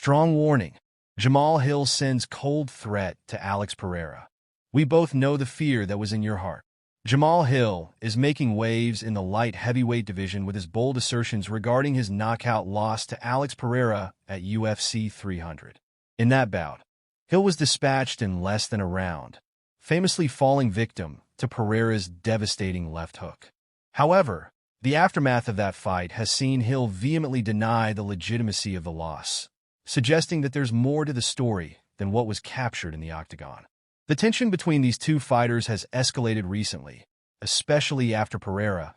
Strong warning. Jamahal Hill sends cold threat to Alex Pereira. We both know the fear that was in your heart. Jamahal Hill is making waves in the light heavyweight division with his bold assertions regarding his knockout loss to Alex Pereira at UFC 300. In that bout, Hill was dispatched in less than a round, famously falling victim to Pereira's devastating left hook. However, the aftermath of that fight has seen Hill vehemently deny the legitimacy of the loss, suggesting that there's more to the story than what was captured in the octagon. The tension between these two fighters has escalated recently, especially after Pereira,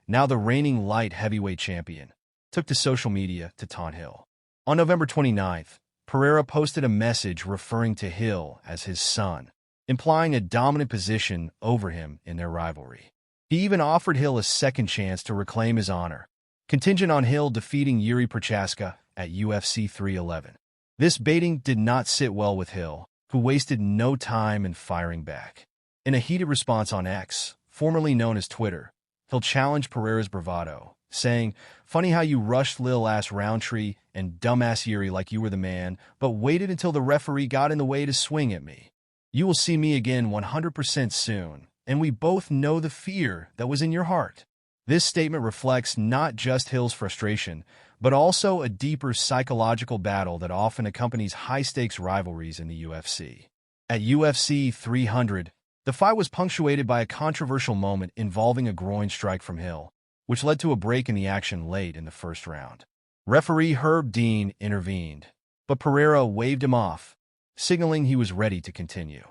now the reigning light heavyweight champion, took to social media to taunt Hill. On November 29th, Pereira posted a message referring to Hill as his son, implying a dominant position over him in their rivalry. He even offered Hill a second chance to reclaim his honor, contingent on Hill defeating Yuri Prochaska at UFC 311. This baiting did not sit well with Hill, who wasted no time in firing back. In a heated response on X, formerly known as Twitter, Hill challenged Pereira's bravado, saying, "Funny how you rushed lil-ass Roundtree and dumbass Yuri like you were the man, but waited until the referee got in the way to swing at me. You will see me again 100% soon, and we both know the fear that was in your heart." This statement reflects not just Hill's frustration, but also a deeper psychological battle that often accompanies high-stakes rivalries in the UFC. At UFC 300, the fight was punctuated by a controversial moment involving a groin strike from Hill, which led to a break in the action late in the first round. Referee Herb Dean intervened, but Pereira waved him off, signaling he was ready to continue.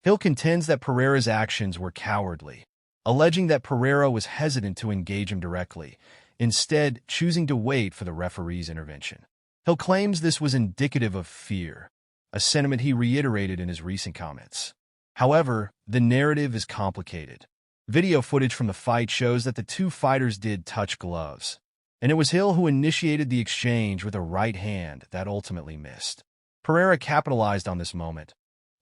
Hill contends that Pereira's actions were cowardly, alleging that Pereira was hesitant to engage him directly, instead choosing to wait for the referee's intervention. Hill claims this was indicative of fear, a sentiment he reiterated in his recent comments. However, the narrative is complicated. Video footage from the fight shows that the two fighters did touch gloves, and it was Hill who initiated the exchange with a right hand that ultimately missed. Pereira capitalized on this moment,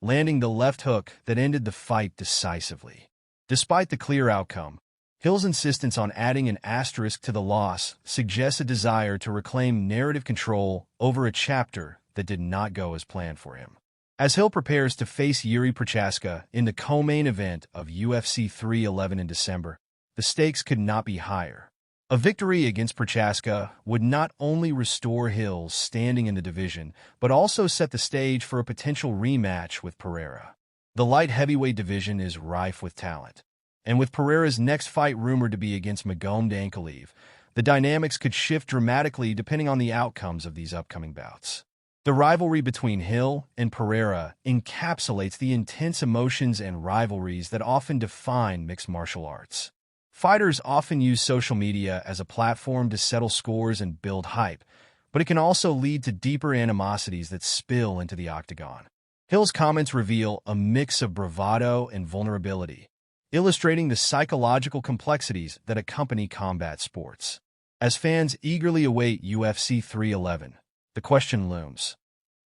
landing the left hook that ended the fight decisively. Despite the clear outcome, Hill's insistence on adding an asterisk to the loss suggests a desire to reclaim narrative control over a chapter that did not go as planned for him. As Hill prepares to face Yuri Prochaska in the co-main event of UFC 311 in December, the stakes could not be higher. A victory against Prochaska would not only restore Hill's standing in the division, but also set the stage for a potential rematch with Pereira. The light heavyweight division is rife with talent, and with Pereira's next fight rumored to be against Magomed Ankalaev, the dynamics could shift dramatically depending on the outcomes of these upcoming bouts. The rivalry between Hill and Pereira encapsulates the intense emotions and rivalries that often define mixed martial arts. Fighters often use social media as a platform to settle scores and build hype, but it can also lead to deeper animosities that spill into the octagon. Hill's comments reveal a mix of bravado and vulnerability, illustrating the psychological complexities that accompany combat sports. As fans eagerly await UFC 311, the question looms: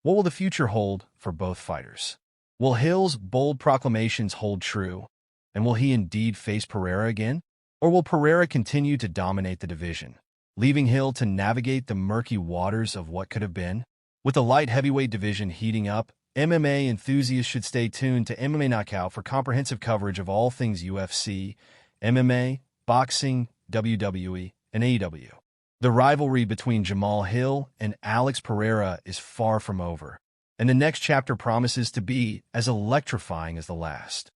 what will the future hold for both fighters? Will Hill's bold proclamations hold true, and will he indeed face Pereira again? Or will Pereira continue to dominate the division, leaving Hill to navigate the murky waters of what could have been? With the light heavyweight division heating up, MMA enthusiasts should stay tuned to MMA Knockout for comprehensive coverage of all things UFC, MMA, boxing, WWE, and AEW. The rivalry between Jamahal Hill and Alex Pereira is far from over, and the next chapter promises to be as electrifying as the last.